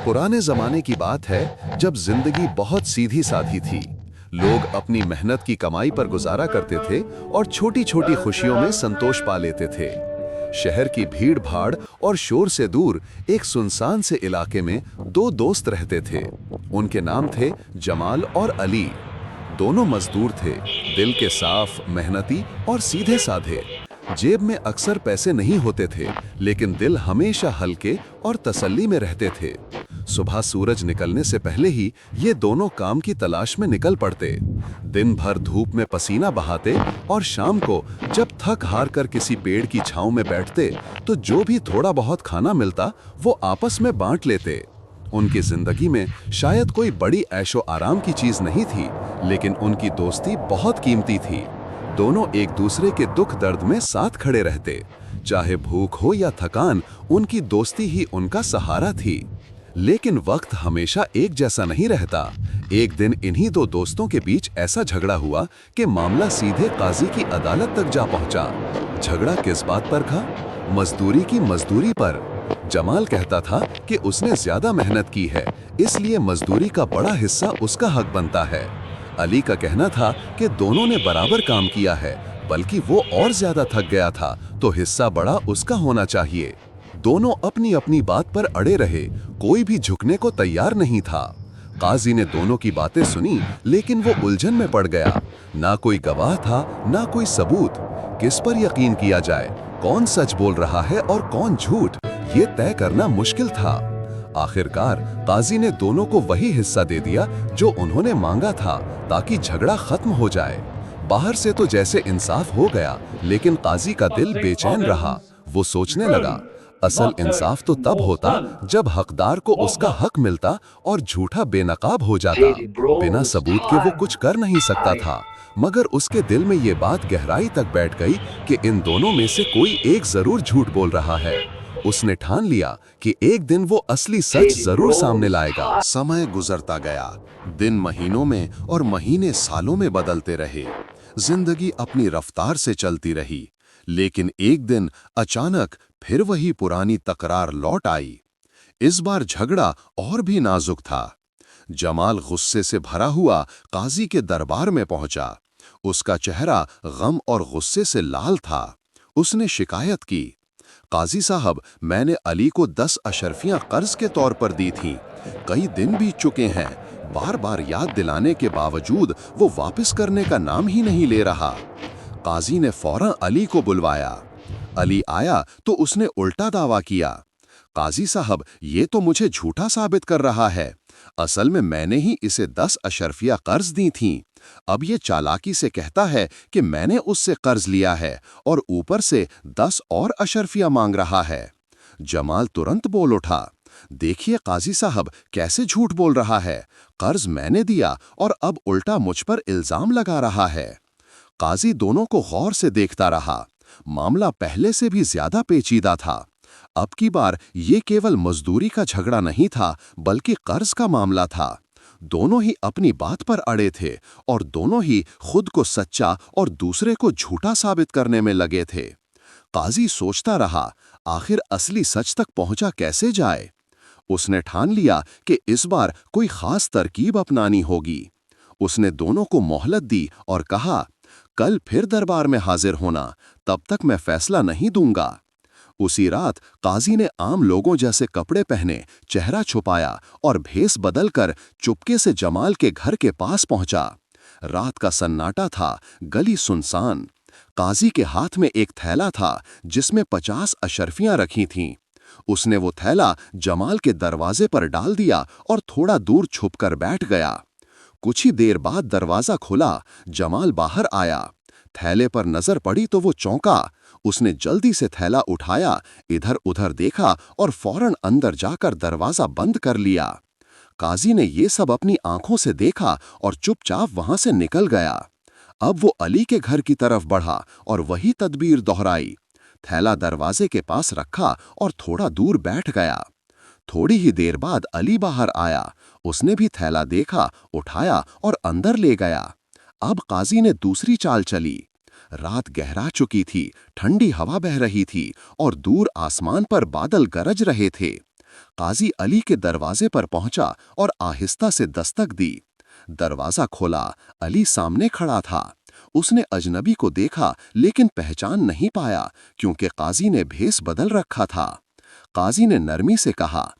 पुराने जमाने की बात है जब जिंदगी बहुत सीधी साधी थी। लोग अपनी मेहनत की कमाई पर गुजारा करते थे और छोटी छोटी खुशियों में संतोष पा लेते थे। शहर की भीड़ भाड़ और शोर से दूर एक सुनसान से इलाके में दो दोस्त रहते थे। उनके नाम थे जमाल और अली। दोनों मजदूर थे, दिल के साफ, मेहनती और सीधे साधे। जेब में अक्सर पैसे नहीं होते थे, लेकिन दिल हमेशा हल्के और तसल्ली में रहते थे। सुबह सूरज निकलने से पहले ही ये दोनों काम की तलाश में निकल पड़ते। दिन भर धूप में पसीना बहाते और शाम को जब थक हार कर किसी पेड़ की छांव में बैठते तो जो भी थोड़ा बहुत खाना मिलता वो आपस में बांट लेते। उनकी जिंदगी में शायद कोई बड़ी ऐशो आराम की चीज नहीं थी, लेकिन उनकी दोस्ती बहुत कीमती थी। दोनों एक दूसरे के दुख दर्द में साथ खड़े रहते। चाहे भूख हो या थकान, उनकी दोस्ती ही उनका सहारा थी। लेकिन वक्त हमेशा एक जैसा नहीं रहता। एक दिन इन्हीं दो दोस्तों के बीच ऐसा झगड़ा हुआ कि मामला सीधे काजी की अदालत तक जा पहुंचा। झगड़ा किस बात पर था? मजदूरी की मजदूरी पर। जमाल कहता था कि उसने ज्यादा मेहनत की है, इसलिए मजदूरी का बड़ा हिस्सा उसका हक बनता है। अली का कहना था कि दोनों ने बराबर काम किया है, बल्कि वो और ज्यादा थक गया था तो हिस्सा बड़ा उसका होना चाहिए। दोनों अपनी अपनी बात पर अड़े रहे, कोई भी झुकने को तैयार नहीं था। काजी ने दोनों की बातें सुनी, लेकिन वो उलझन में पड़ गया। ना कोई गवाह था, ना कोई सबूत। किस पर यकीन किया जाए? कौन सच बोल रहा है और कौन झूठ, ये तय करना मुश्किल था। आखिरकार काजी ने दोनों को वही हिस्सा दे दिया जो उन्होंने मांगा था, ताकि झगड़ा खत्म हो जाए। बाहर से तो जैसे इंसाफ हो गया, लेकिन काजी का दिल बेचैन रहा। वो सोचने लगा, असल इंसाफ तो तब होता जब हकदार को उसका हक मिलता और झूठा बेनकाब हो जाता। बिना सबूत के वो कुछ कर नहीं सकता था, मगर उसके दिल में ये बात गहराई तक बैठ गई कि इन दोनों में से कोई एक जरूर झूठ बोल रहा है। उसने ठान लिया कि एक दिन वो असली सच जरूर सामने लाएगा। समय गुजरता गया, दिन महीनों में और महीने सालों में बदलते रहे। जिंदगी अपनी रफ्तार से चलती रही, लेकिन एक दिन अचानक फिर वही पुरानी तकरार लौट आई। इस बार झगड़ा और भी नाजुक था। जमाल गुस्से से भरा हुआ काजी के दरबार में पहुंचा। उसका चेहरा गम और गुस्से से लाल था। उसने शिकायत की, काजी साहब, मैंने अली को 10 अशर्फियां कर्ज के तौर पर दी थीं। कई दिन बीत चुके हैं, बार बार याद दिलाने के बावजूद वो वापस करने का नाम ही नहीं ले रहा। काजी ने फौरन अली को बुलवाया। अली आया तो उसने उल्टा दावा किया, काजी साहब, ये तो मुझे झूठा साबित कर रहा है। असल में मैंने ही इसे 10 अशर्फिया कर्ज दी थीं। अब ये चालाकी से कहता है कि मैंने उससे कर्ज लिया है और ऊपर से 10 और अशर्फिया मांग रहा है। जमाल तुरंत बोल उठा, देखिए काजी साहब, कैसे झूठ बोल रहा है। कर्ज मैंने दिया और अब उल्टा मुझ पर इल्जाम लगा रहा है। काजी दोनों को गौर से देखता रहा। मामला पहले से भी ज्यादा पेचीदा था। अब की बार ये केवल मजदूरी का झगड़ा नहीं था, बल्कि कर्ज का मामला था। दोनों ही अपनी बात पर अड़े थे और दोनों ही खुद को सच्चा और दूसरे को झूठा साबित करने में लगे थे। काजी सोचता रहा, आखिर असली सच तक पहुंचा कैसे जाए। उसने ठान लिया कि इस बार कोई खास तरकीब अपनानी होगी। उसने दोनों को मोहलत दी और कहा, कल फिर दरबार में हाजिर होना, तब तक मैं फैसला नहीं दूंगा। उसी रात काजी ने आम लोगों जैसे कपड़े पहने, चेहरा छुपाया और भेस बदलकर चुपके से जमाल के घर के पास पहुंचा। रात का सन्नाटा था, गली सुनसान। काजी के हाथ में एक थैला था जिसमें 50 अशर्फियां रखी थीं। उसने वो थैला जमाल के दरवाजे पर डाल दिया और थोड़ा दूर छुपकर बैठ गया। कुछ ही देर बाद दरवाजा खुला, जमाल बाहर आया। थैले पर नजर पड़ी तो वो चौंका। उसने जल्दी से थैला उठाया, इधर उधर देखा और फौरन अंदर जाकर दरवाजा बंद कर लिया। काजी ने ये सब अपनी आंखों से देखा और चुपचाप वहां से निकल गया। अब वो अली के घर की तरफ बढ़ा और वही तदबीर दोहराई। थैला दरवाजे के पास रखा और थोड़ा दूर बैठ गया। थोड़ी ही देर बाद अली बाहर आया। उसने भी थैला देखा, उठाया और अंदर ले गया। अब काजी ने दूसरी चाल चली। रात गहरा चुकी थी, ठंडी हवा बह रही थी और दूर आसमान पर बादल गरज रहे थे। काजी अली के दरवाजे पर पहुंचा और आहिस्ता से दस्तक दी। दरवाजा खोला, अली सामने खड़ा था। उसने अजनबी को देखा लेकिन पहचान नहीं पाया क्योंकि काजी ने भेस बदल रखा था। काजी ने नरमी से कहा,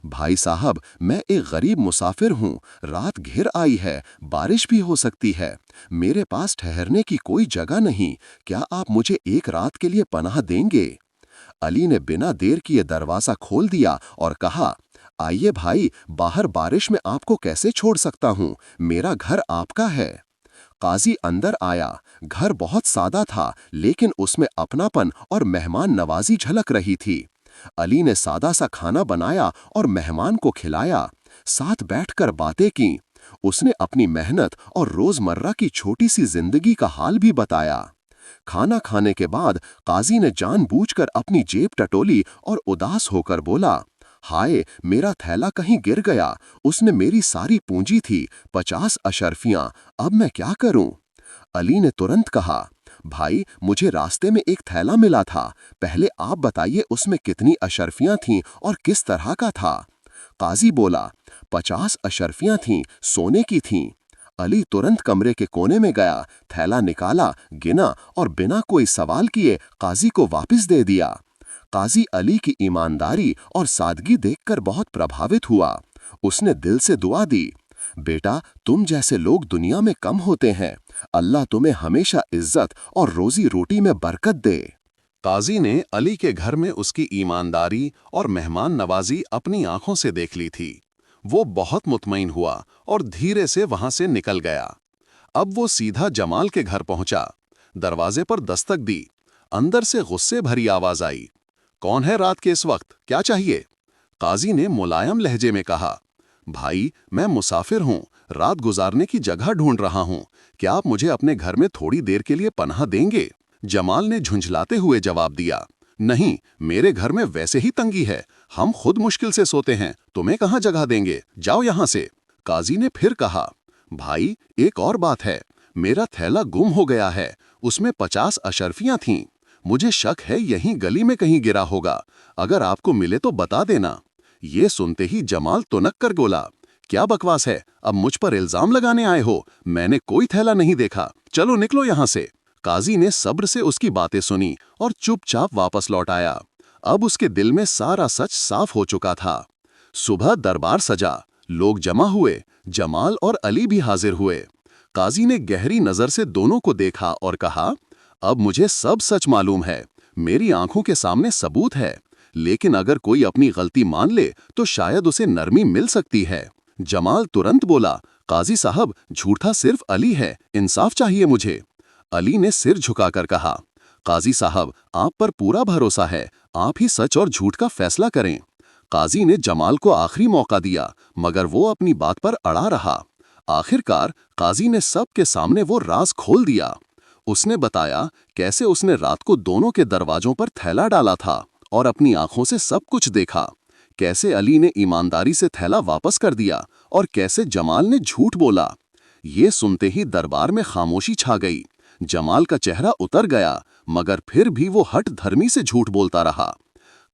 भाई साहब, मैं एक गरीब मुसाफिर हूँ, रात घिर आई है, बारिश भी हो सकती है, मेरे पास ठहरने की कोई जगह नहीं, क्या आप मुझे एक रात के लिए पनाह देंगे? अली ने बिना देर किए दरवाजा खोल दिया और कहा, आइए भाई, बाहर बारिश में आपको कैसे छोड़ सकता हूँ, मेरा घर आपका है। काजी अंदर आया। घर बहुत सादा था लेकिन उसमें अपनापन और मेहमान नवाजी झलक रही थी। अली ने सादा सा खाना बनाया और मेहमान को खिलाया। साथ बैठकर बातें की। उसने अपनी मेहनत और रोजमर्रा की छोटी सी जिंदगी का हाल भी बताया। खाना खाने के बाद काजी ने जानबूझकर अपनी जेब टटोली और उदास होकर बोला, हाय, मेरा थैला कहीं गिर गया, उसमें मेरी सारी पूंजी थी, 50 अशर्फियां, अब मैं क्या करूं? अली ने तुरंत कहा, भाई, मुझे रास्ते में एक थैला मिला था, पहले आप बताइए उसमें कितनी अशर्फियां थीं और किस तरह का था? काजी बोला, 50 अशर्फियां थीं, सोने की थीं। अली तुरंत कमरे के कोने में गया, थैला निकाला, गिना और बिना कोई सवाल किए काजी को वापस दे दिया। काजी अली की ईमानदारी और सादगी देखकर बहुत प्रभावित हुआ। उसने दिल से दुआ दी, बेटा, तुम जैसे लोग दुनिया में कम होते हैं, अल्लाह तुम्हें हमेशा इज्जत और रोजी रोटी में बरकत दे। काजी ने अली के घर में उसकी ईमानदारी और मेहमान नवाजी अपनी आंखों से देख ली थी। वो बहुत मुतमईन हुआ और धीरे से वहां से निकल गया। अब वो सीधा जमाल के घर पहुंचा। दरवाजे पर दस्तक दी। अंदर से गुस्से भरी आवाज आई, कौन है रात के इस वक्त, क्या चाहिए? काजी ने मुलायम लहजे में कहा, भाई, मैं मुसाफिर हूं, रात गुजारने की जगह ढूंढ रहा हूं, क्या आप मुझे अपने घर में थोड़ी देर के लिए पनाह देंगे? जमाल ने झुंझलाते हुए जवाब दिया, नहीं, मेरे घर में वैसे ही तंगी है, हम खुद मुश्किल से सोते हैं, तुम्हें कहां जगह देंगे, जाओ यहां से। काजी ने फिर कहा, भाई, एक और बात है, मेरा थैला गुम हो गया है, उसमें 50 अशर्फियां थीं, मुझे शक है यहीं गली में कहीं गिरा होगा, अगर आपको मिले तो बता देना। ये सुनते ही जमाल तुनक कर बोला, क्या बकवास है, अब मुझ पर इल्जाम लगाने आए हो, मैंने कोई थैला नहीं देखा, चलो निकलो यहां से। काजी ने सब्र से उसकी बातें सुनी और चुपचाप वापस लौट आया। अब उसके दिल में सारा सच साफ हो चुका था। सुबह दरबार सजा, लोग जमा हुए, जमाल और अली भी हाजिर हुए। काजी ने गहरी नजर से दोनों को देखा और कहा, अब मुझे सब सच मालूम है, मेरी आंखों के सामने सबूत है, लेकिन अगर कोई अपनी गलती मान ले तो शायद उसे नरमी मिल सकती है। जमाल तुरंत बोला, काजी साहब, झूठा सिर्फ अली है, इंसाफ चाहिए मुझे। अली ने सिर झुकाकर कहा, काजी साहब, आप पर पूरा भरोसा है, आप ही सच और झूठ का फैसला करें। काजी ने जमाल को आखिरी मौका दिया मगर वो अपनी बात पर अड़ा रहा। आखिरकार काजी ने सबके सामने वो राज खोल दिया। उसने बताया कैसे उसने रात को दोनों के दरवाजों पर थैला डाला था और अपनी आंखों से सब कुछ देखा, कैसे अली ने ईमानदारी से थैला वापस कर दिया और कैसे जमाल ने झूठ बोला। ये सुनते ही दरबार में खामोशी छा गई। जमाल का चेहरा उतर गया मगर फिर भी वो हठ धर्मी से झूठ बोलता रहा।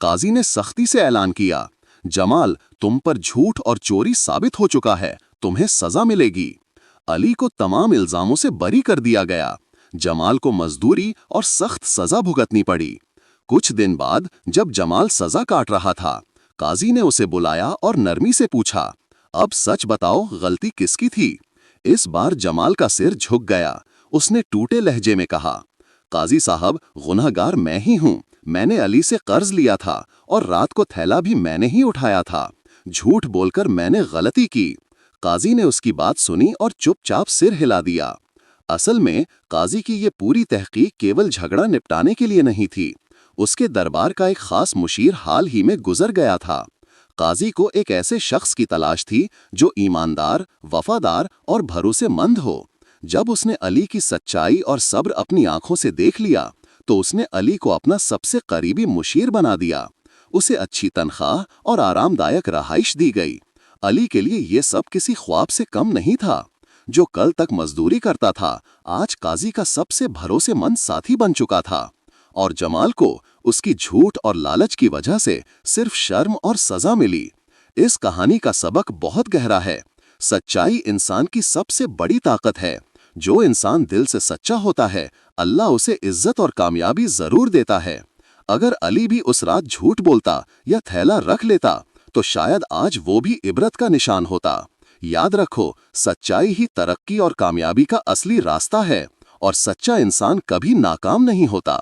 काजी ने सख्ती से ऐलान किया, जमाल, तुम पर झूठ और चोरी साबित हो चुका है, तुम्हें सजा मिलेगी। अली को तमाम इल्जामों से बरी कर दिया गया। जमाल को मजदूरी और सख्त सजा भुगतनी पड़ी। कुछ दिन बाद जब जमाल सजा काट रहा था, काजी ने उसे बुलाया और नरमी से पूछा, अब सच बताओ, गलती किसकी थी? इस बार जमाल का सिर झुक गया। उसने टूटे लहजे में कहा, काजी साहब, गुनहगार मैं ही हूँ, मैंने अली से कर्ज लिया था और रात को थैला भी मैंने ही उठाया था, झूठ बोलकर मैंने गलती की। काजी ने उसकी बात सुनी और चुपचाप सिर हिला दिया। असल में काजी की ये पूरी तहकीक केवल झगड़ा निपटाने के लिए नहीं थी। उसके दरबार का एक खास मुशीर हाल ही में गुजर गया था। काजी को एक ऐसे शख्स की तलाश थी जो ईमानदार, वफादार और भरोसेमंद हो। जब उसने अली की सच्चाई और सब्र अपनी आंखों से देख लिया तो उसने अली को अपना सबसे करीबी मुशीर बना दिया। उसे अच्छी तनख्वाह और आरामदायक रहाइश दी गई। अली के लिए ये सब किसी ख्वाब से कम नहीं था। जो कल तक मजदूरी करता था, आज काजी का सबसे भरोसेमंद साथी बन चुका था। और जमाल को उसकी झूठ और लालच की वजह से सिर्फ शर्म और सजा मिली। इस कहानी का सबक बहुत गहरा है। सच्चाई इंसान की सबसे बड़ी ताकत है। जो इंसान दिल से सच्चा होता है, अल्लाह उसे इज्जत और कामयाबी जरूर देता है। अगर अली भी उस रात झूठ बोलता या थैला रख लेता तो शायद आज वो भी इबरत का निशान होता। याद रखो, सच्चाई ही तरक्की और कामयाबी का असली रास्ता है और सच्चा इंसान कभी नाकाम नहीं होता।